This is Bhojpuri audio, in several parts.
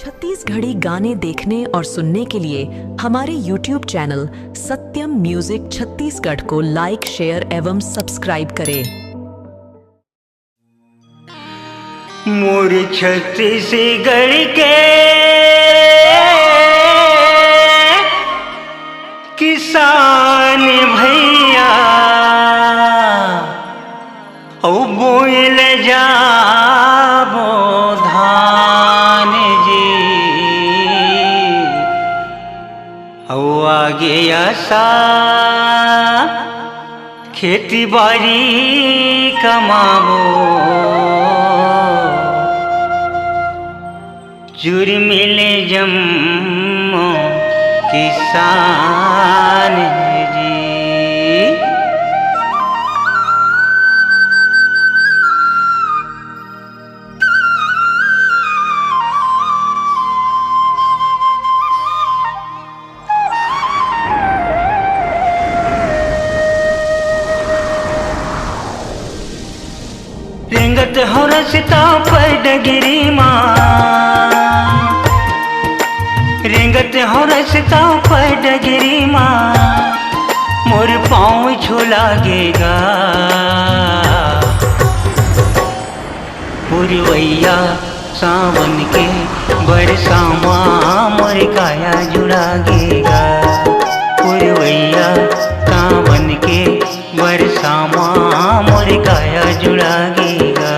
छत्तीसगढ़ी गाने देखने और सुनने के लिए हमारे YouTube चैनल सत्यम म्यूजिक छत्तीसगढ़ को लाइक, शेयर एवं सब्सक्राइब करें। मोर छत्तीसगढ़ के किसान भैया औ बोयल जाबो धान जी औ आगे आशा खेती बाड़ी कमाबो जुर मिले जम्मो किसान जी। रेंगत हो रसता पर डगरी माँ, रेंगत हो रसता पर डगरी माँ, मोर पाँव छुलागेगा पुरवैया सावन के बरसा माँ मोर काया जुड़ागेगा पुरवैया सावन के बरसा माँ मोर काया जुड़ागेगा।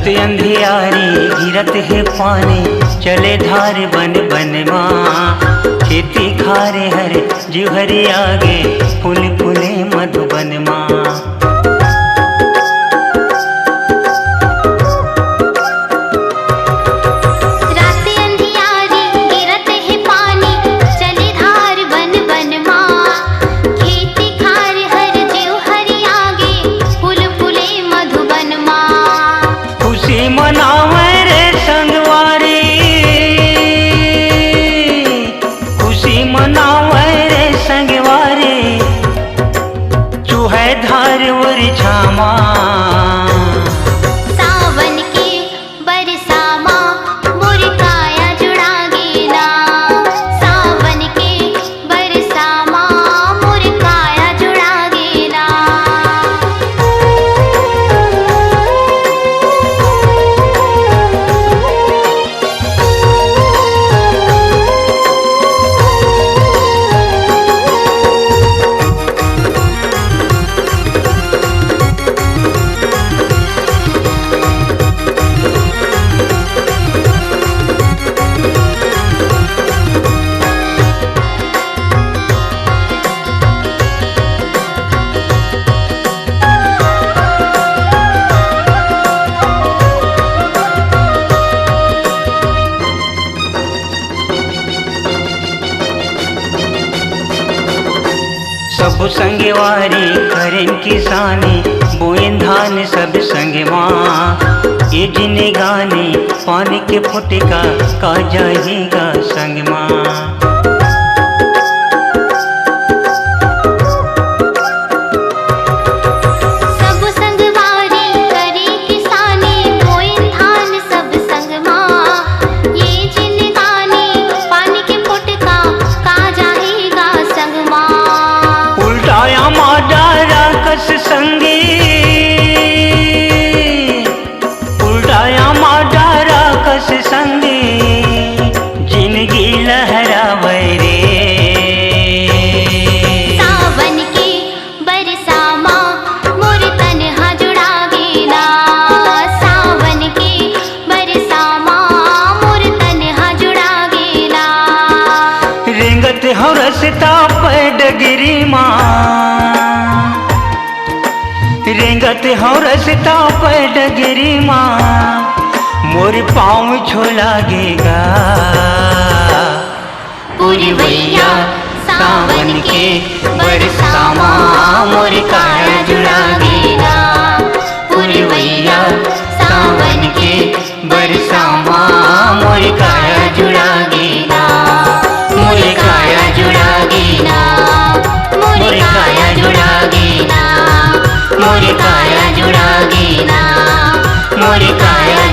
अंधियारी गिरत है पानी चले धार बन बन माँ खेती खारे हर जुहरी आगे फूल फूले मधुबन माँ। सब संगवारी करें किसानी बोएं धान सब संग माँ ये जिने गाने पानी के फुटका का जाएगा संग माँ। किसानी बोएं धान सब संग माँ ये जिन गाने काया माडारा कस संगे जिंदगी लहरावे रे। सावन के बरसामा मोर तन्हा जुड़ावे ना, सावन के बरसामा मोर तन्हा जुड़ावे ना। रेंगत हो रसता पे डगरी माँ, रेंगत हो रसता पे डगरी माँ, मोर पाँव छोलागेगा। पुरवैया सावन के बरसामा मोर काया जुड़ावे ना, पुरवैया सावन के बरसामा मोर काया जुड़ावे ना, मोर काया जुड़ावे ना, मोर काया जुड़ावे ना, मोर काया जुड़ावे ना, मोर काया